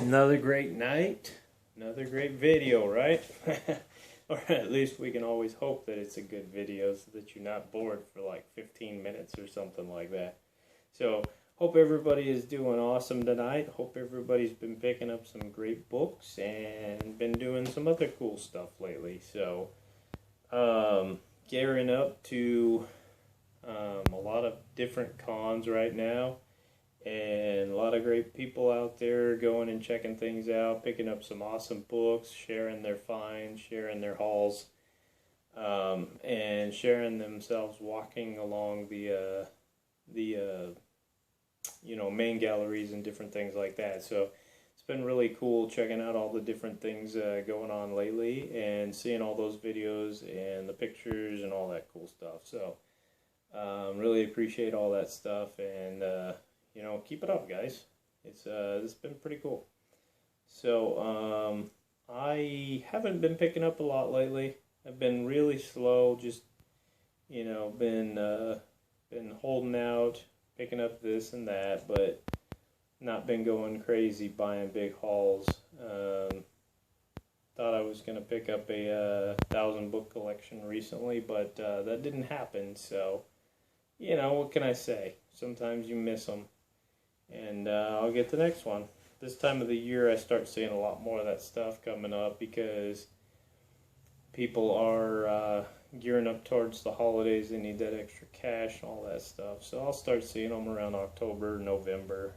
Another great night, another great video, right? Or at least we can always hope that it's a good video so that you're not bored for like 15 minutes or something like that. So, hope everybody is doing awesome tonight. Hope everybody's been picking up some great books and been doing some other cool stuff lately. So, gearing up to a lot of different cons right now. And a lot of great people out there going and checking things out, picking up some awesome books, sharing their finds, sharing their hauls, and sharing themselves walking along the main galleries and different things like that. So it's been really cool checking out all the different things going on lately and seeing all those videos and the pictures and all that cool stuff. So really appreciate all that stuff, and keep it up, guys. It's been pretty cool. So I haven't been picking up a lot lately. I've been really slow, just been holding out, picking up this and that, but not been going crazy buying big hauls. Thought I was going to pick up a 1,000 book collection recently, but that didn't happen. So what can I say? Sometimes you miss them. And I'll get the next one. This time of the year I start seeing a lot more of that stuff coming up because people are gearing up towards the holidays. They need that extra cash and all that stuff. So I'll start seeing them around October, November.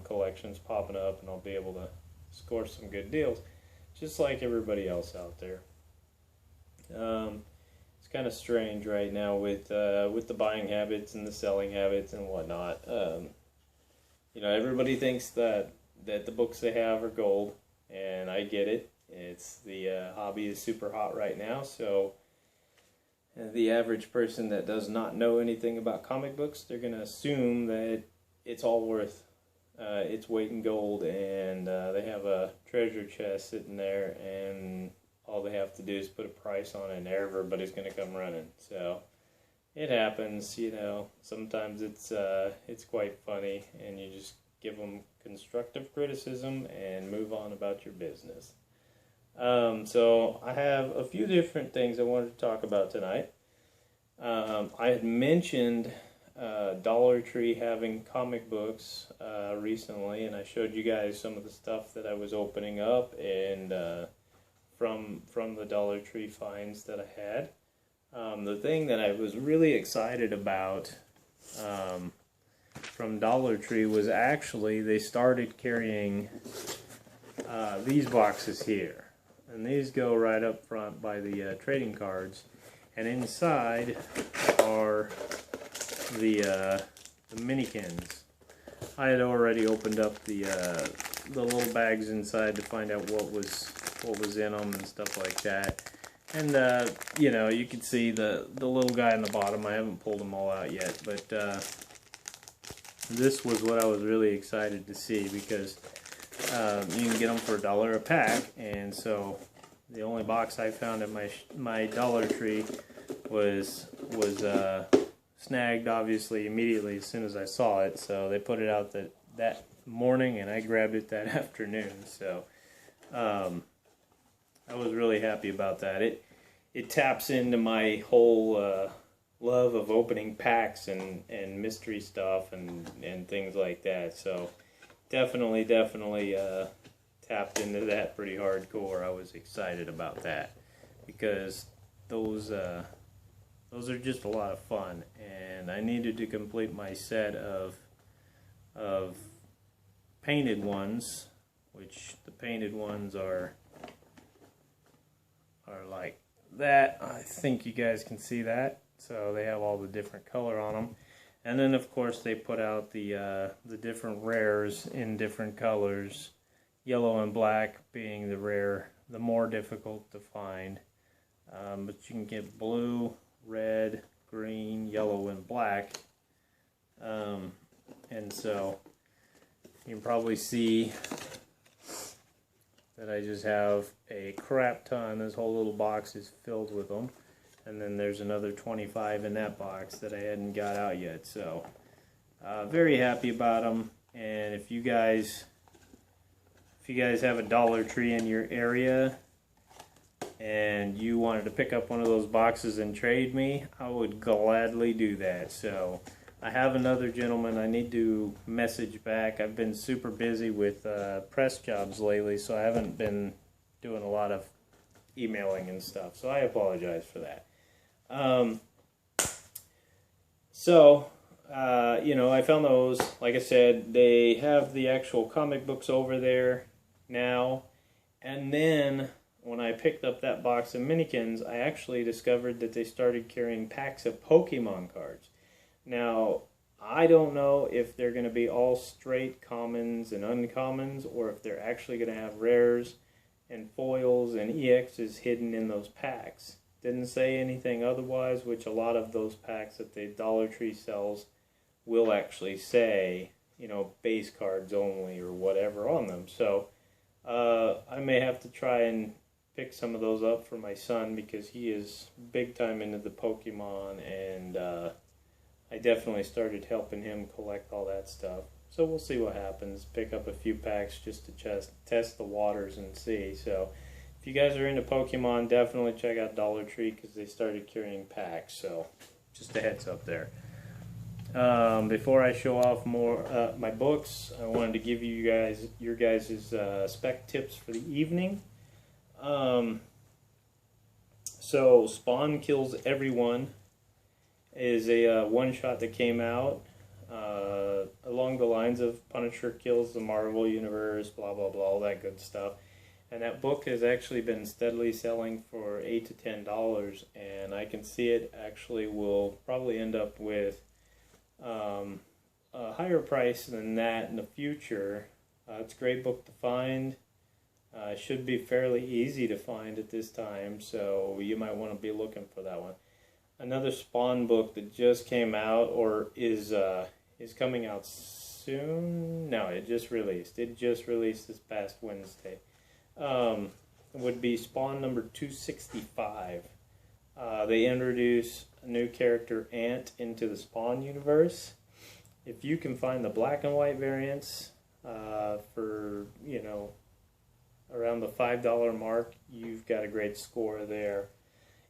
Collections popping up, and I'll be able to score some good deals, just like everybody else out there. It's kind of strange right now with the buying habits and the selling habits and whatnot. Everybody thinks that the books they have are gold, and I get it. It's the hobby is super hot right now, so the average person that does not know anything about comic books, they're going to assume that it's all worth its weight in gold, and they have a treasure chest sitting there, and all they have to do is put a price on it, and everybody's going to come running. So it happens, sometimes it's quite funny, and you just give them constructive criticism and move on about your business. So I have a few different things I wanted to talk about tonight. I had mentioned Dollar Tree having comic books recently, and I showed you guys some of the stuff that I was opening up and from the Dollar Tree finds that I had. The thing that I was really excited about from Dollar Tree was actually they started carrying these boxes here. And these go right up front by the trading cards. And inside are the Minikins. I had already opened up the little bags inside to find out what was in them and stuff like that. And, you can see the little guy on the bottom. I haven't pulled them all out yet, but this was what I was really excited to see because you can get them for $1 a pack, and so the only box I found at my Dollar Tree was snagged, obviously, immediately as soon as I saw it. So they put it out that morning, and I grabbed it that afternoon. So I was really happy about that. It taps into my whole love of opening packs and mystery stuff and things like that. So definitely tapped into that pretty hardcore. I was excited about that because those are just a lot of fun, and I needed to complete my set of painted ones, which the painted ones are like that. I think you guys can see that. So they have all the different color on them, and then of course they put out the different rares in different colors, yellow and black being the more difficult to find, but you can get blue, red, green, yellow, and black, and so you can probably see that I just have a crap ton. This whole little box is filled with them. And then there's another 25 in that box that I hadn't got out yet. So, very happy about them. And if you guys if you guys have a Dollar Tree in your area and you wanted to pick up one of those boxes and trade me, I would gladly do that. So I have another gentleman I need to message back. I've been super busy with press jobs lately, so I haven't been doing a lot of emailing and stuff. So I apologize for that. You know, I found those. Like I said, they have the actual comic books over there now. And then when I picked up that box of Minikins, I actually discovered that they started carrying packs of Pokemon cards. Now, I don't know if they're going to be all straight commons and uncommons, or if they're actually going to have rares and foils and EXs hidden in those packs. Didn't say anything otherwise, which a lot of those packs that the Dollar Tree sells will actually say, you know, base cards only or whatever on them. So I may have to try and pick some of those up for my son, because he is big time into the Pokemon, and I definitely started helping him collect all that stuff. So we'll see what happens. Pick up a few packs just to test the waters and see. So if you guys are into Pokemon, definitely check out Dollar Tree, because they started carrying packs. So just a heads up there. Before I show off more my books, I wanted to give you guys your guys' spec tips for the evening. So Spawn Kills Everyone is a one-shot that came out along the lines of Punisher Kills the Marvel Universe, blah blah blah, all that good stuff. And that book has actually been steadily selling for $8 to $10, and I can see it actually will probably end up with a higher price than that in the future. It's a great book to find. Should be fairly easy to find at this time, so you might want to be looking for that one. Another Spawn book that just came out, or is coming out soon. No, it just released. It just released this past Wednesday. Would be Spawn number 265. They introduce a new character, Ant, into the Spawn universe. If you can find the black and white variants for, you know, around the $5 mark, you've got a great score there.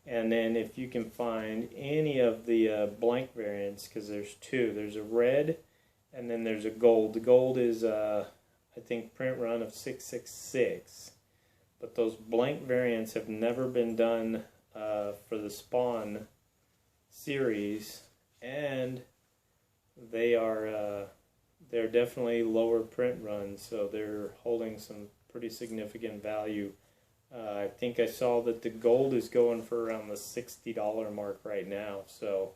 And then if you can find any of the blank variants, because there's two. There's a red, and then there's a gold. The gold is, I think, print run of 666. But those blank variants have never been done for the Spawn series, and they're definitely lower print runs, so they're holding some pretty significant value. I think I saw that the gold is going for around the $60 mark right now. So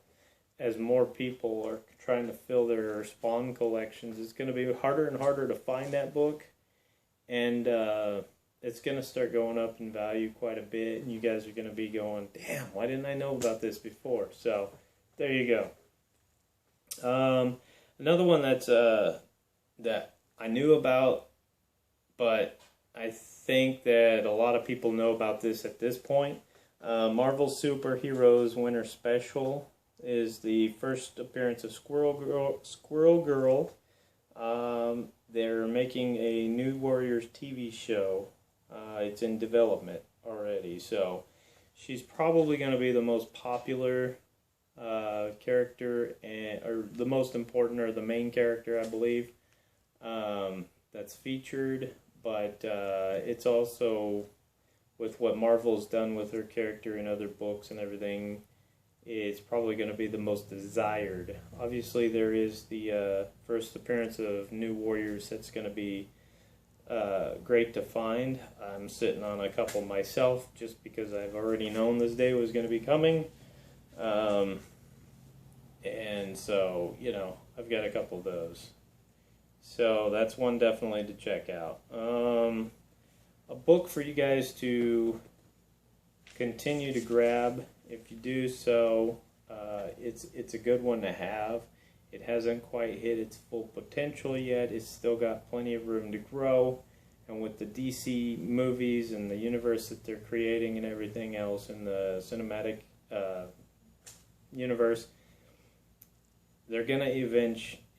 as more people are trying to fill their Spawn collections, it's going to be harder and harder to find that book, and it's going to start going up in value quite a bit, and you guys are going to be going, damn, why didn't I know about this before? So there you go. Another one that's that I knew about, but I think that a lot of people know about this at this point. Marvel Superheroes Winter Special is the first appearance of Squirrel Girl. They're making a New Warriors TV show. It's in development already, so she's probably going to be the most popular character, or the most important, or the main character, I believe, that's featured. But it's also, with what Marvel's done with her character in other books and everything, it's probably going to be the most desired. Obviously, there is the first appearance of New Warriors that's going to be great to find. I'm sitting on a couple myself just because I've already known this day was going to be coming. And so, you know, I've got a couple of those. So that's one definitely to check out. A book for you guys to continue to grab. If you do so, it's a good one to have. It hasn't quite hit its full potential yet. It's still got plenty of room to grow. And with the DC movies and the universe that they're creating and everything else in the cinematic universe, they're going to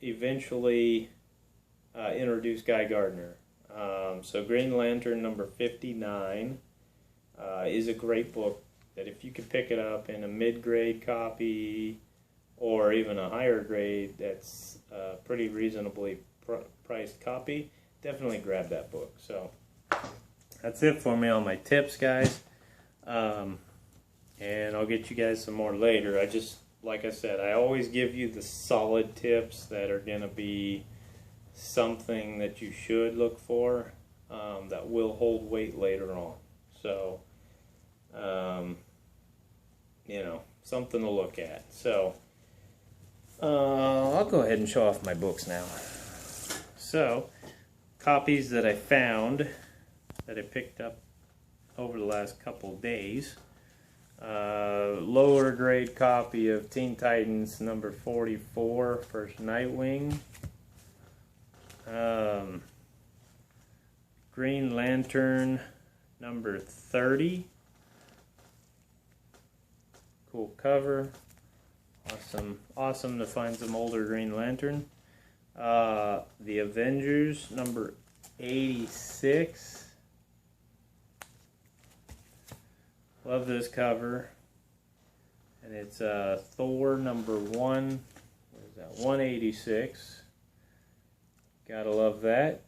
eventually introduce Guy Gardner. So Green Lantern number 59 is a great book that if you could pick it up in a mid-grade copy or even a higher grade that's a pretty reasonably priced copy, definitely grab that book. So that's it for me on my tips, guys. And I'll get you guys some more later. Like I said, I always give you the solid tips that are going to be something that you should look for, that will hold weight later on. So, you know, something to look at. So, I'll go ahead and show off my books now. So, copies that I found that I picked up over the last couple days. Lower grade copy of Teen Titans number 44, First Nightwing. Green Lantern number 30. Cool cover. Awesome to find some older Green Lantern. The Avengers number 86. Love this cover. And it's Thor number 1. What is that? 186. Gotta love that.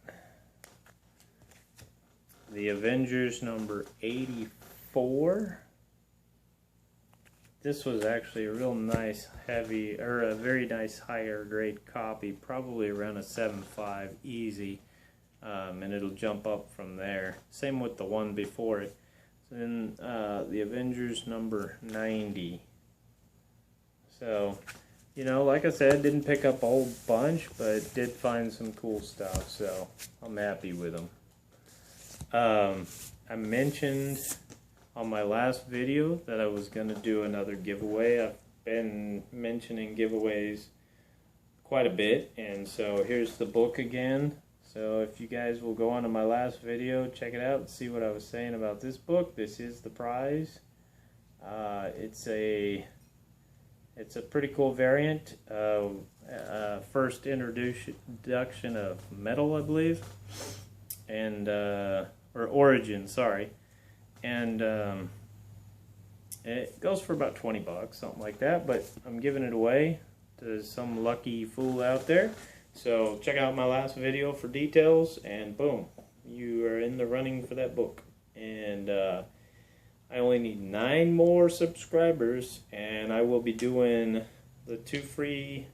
The Avengers number 84. This was actually a real nice a very nice higher grade copy, probably around a 7.5 easy, and it'll jump up from there. Same with the one before it. Then the Avengers number 90. So, you know, like I said, didn't pick up a whole bunch, but did find some cool stuff, so I'm happy with them. I mentioned on my last video that I was going to do another giveaway. I've been mentioning giveaways quite a bit, and so here's the book again. So if you guys will go on to my last video, check it out and see what I was saying about this book. This is the prize. It's a pretty cool variant. First introduction of Metal, I believe, and or Origin, sorry. And it goes for about 20 bucks, something like that, but I'm giving it away to some lucky fool out there. So check out my last video for details, and boom, you are in the running for that book. And I only need 9 more subscribers, and I will be doing the 2 free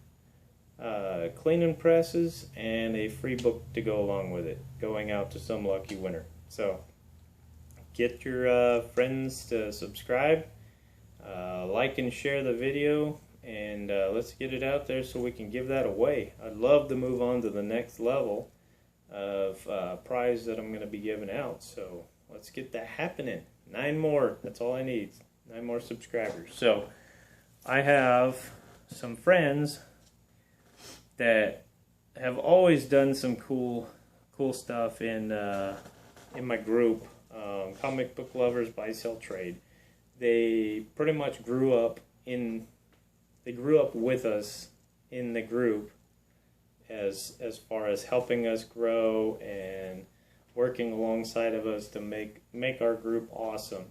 cleaning presses and a free book to go along with it, going out to some lucky winner. So get your friends to subscribe, like and share the video, and let's get it out there so we can give that away. I'd love to move on to the next level of prize that I'm going to be giving out. So let's get that happening. 9 more, that's all I need. 9 more subscribers. So I have some friends that have always done some cool stuff in my group, Comic Book Lovers Buy Sell Trade. They pretty much grew up with us in the group as far as helping us grow and working alongside of us to make our group awesome.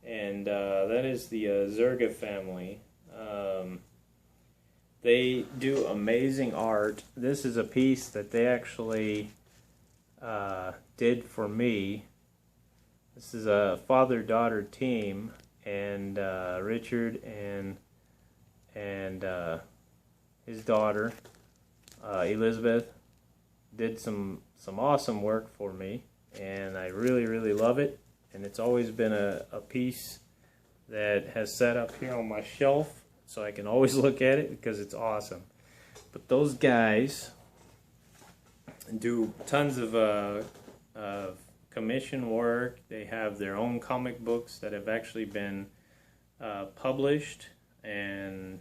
And that is the Zerga family. They do amazing art. This is a piece that they actually did for me. This is a father-daughter team, and Richard and his daughter Elizabeth did some awesome work for me, and I really love it. And it's always been a piece that has sat up here on my shelf, so I can always look at it because it's awesome. But those guys do tons of commission work. They have their own comic books that have actually been published, and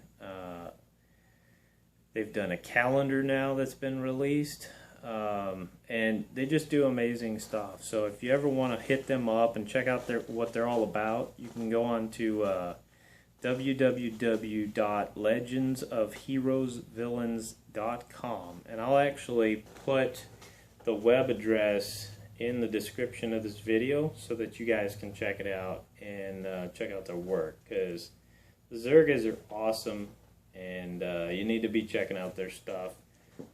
they've done a calendar now that's been released, and they just do amazing stuff. So if you ever want to hit them up and check out what they're all about, you can go on to www.legendsofheroesvillains.com, and I'll actually put the web address in the description of this video so that you guys can check it out and check out their work, because the Zergas are awesome, and you need to be checking out their stuff.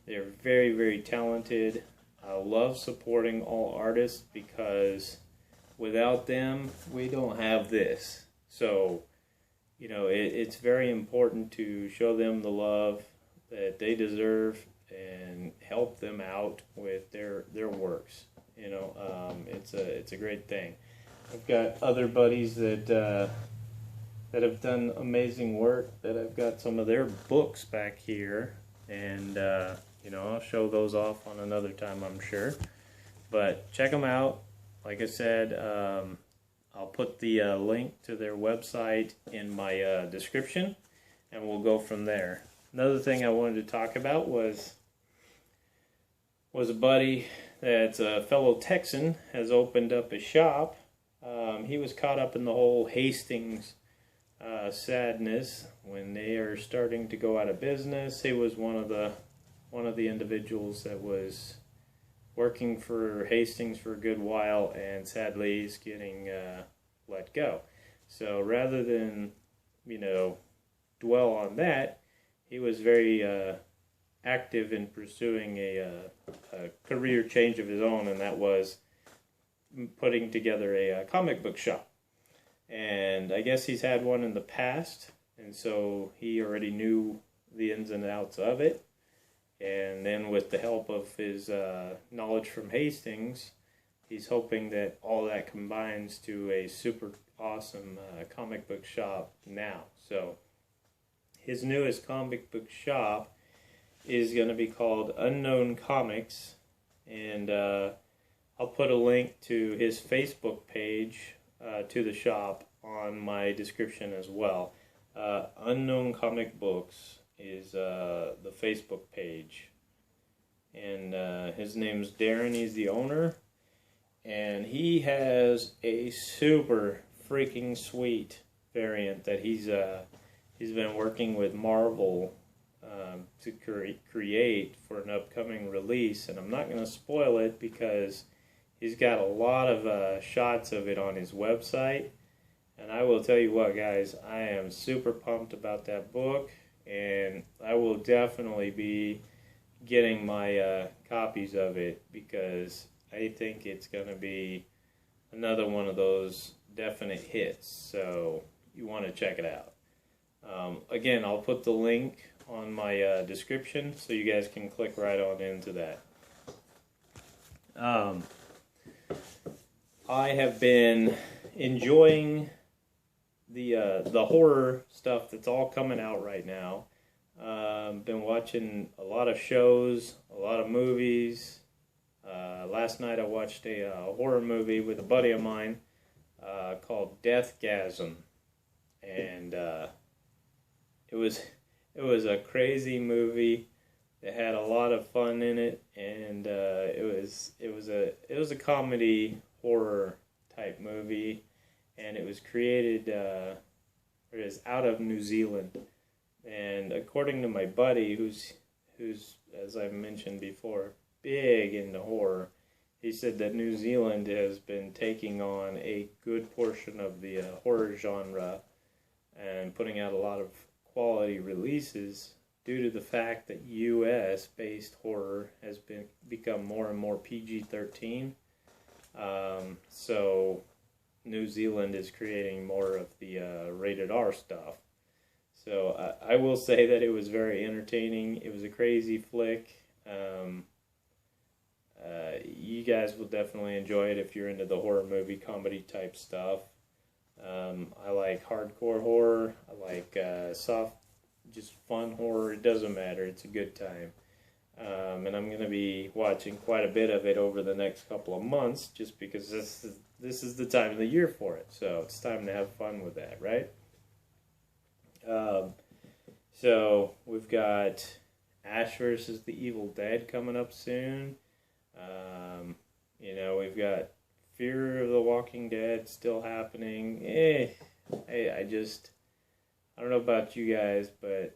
They're very, very talented. I love supporting all artists because without them, we don't have this. So, you know, it's very important to show them the love that they deserve and help them out with their works. You know, it's a great thing. I've got other buddies that have done amazing work. That I've got some of their books back here, and you know, I'll show those off on another time, I'm sure. But check them out. Like I said, I'll put the link to their website in my description, and we'll go from there. Another thing I wanted to talk about was a buddy that's a fellow Texan, has opened up a shop. He was caught up in the whole Hastings sadness when they are starting to go out of business. He was one of the individuals that was working for Hastings for a good while, and sadly he's getting let go. So rather than, you know, dwell on that, he was very active in pursuing a career change of his own, and that was putting together a comic book shop. And I guess he's had one in the past, and so he already knew the ins and outs of it. And then with the help of his knowledge from Hastings, he's hoping that all that combines to a super awesome comic book shop now. So his newest comic book shop is going to be called Unknown Comics, and I'll put a link to his Facebook page to the shop on my description as well. Unknown Comic Books is the Facebook page, and his name's Darren. He's the owner, and he has a super freaking sweet variant that he's been working with Marvel to create for an upcoming release, and I'm not going to spoil it because he's got a lot of shots of it on his website. And I will tell you what, guys, I am super pumped about that book, and I will definitely be getting my copies of it, because I think it's going to be another one of those definite hits. So you want to check it out. Again, I'll put the link on my description so you guys can click right on into that. I have been enjoying the horror stuff that's all coming out right now. Been watching a lot of shows, a lot of movies. Last night I watched a horror movie with a buddy of mine called Deathgasm, and it was a crazy movie. It had a lot of fun in it, and it was a comedy horror type movie, and it was created it is out of New Zealand. And according to my buddy, who's as I mentioned before, big into horror, he said that New Zealand has been taking on a good portion of the horror genre and putting out a lot of quality releases due to the fact that U.S.-based horror has become more and more PG-13. So New Zealand is creating more of the rated R stuff. So I will say that it was very entertaining. It was a crazy flick. You guys will definitely enjoy it if you're into the horror movie comedy type stuff. I like hardcore horror. I like soft, just fun horror. It doesn't matter. It's a good time. And I'm going to be watching quite a bit of it over the next couple of months, just because this is the time of the year for it. So it's time to have fun with that, right? So we've got Ash vs. the Evil Dead coming up soon. You know, we've got Fear of the Walking Dead still happening. I don't know about you guys, but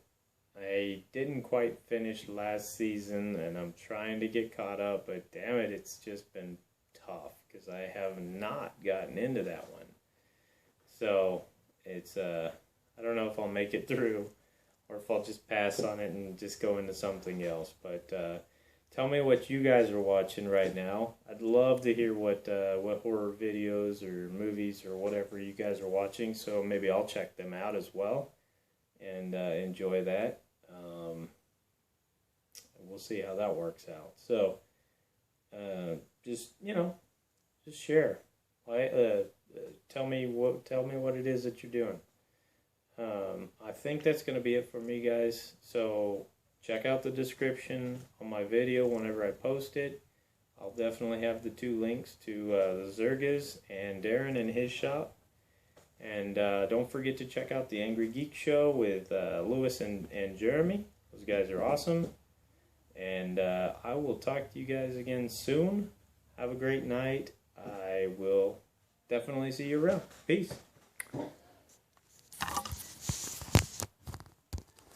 I didn't quite finish last season, and I'm trying to get caught up, but damn it, it's just been tough because I have not gotten into that one. So it's I don't know if I'll make it through, or if I'll just pass on it and just go into something else. But tell me what you guys are watching right now. I'd love to hear what horror videos or movies or whatever you guys are watching. So maybe I'll check them out as well and enjoy that. We'll see how that works out. So just just share. Tell me what it is that you're doing. I think that's going to be it for me, guys. So check out the description on my video whenever I post it. I'll definitely have the 2 links to the Zergas and Darren in his shop. And don't forget to check out the Angry Geek Show with Lewis and Jeremy. Those guys are awesome. And I will talk to you guys again soon. Have a great night. I will definitely see you around. Peace.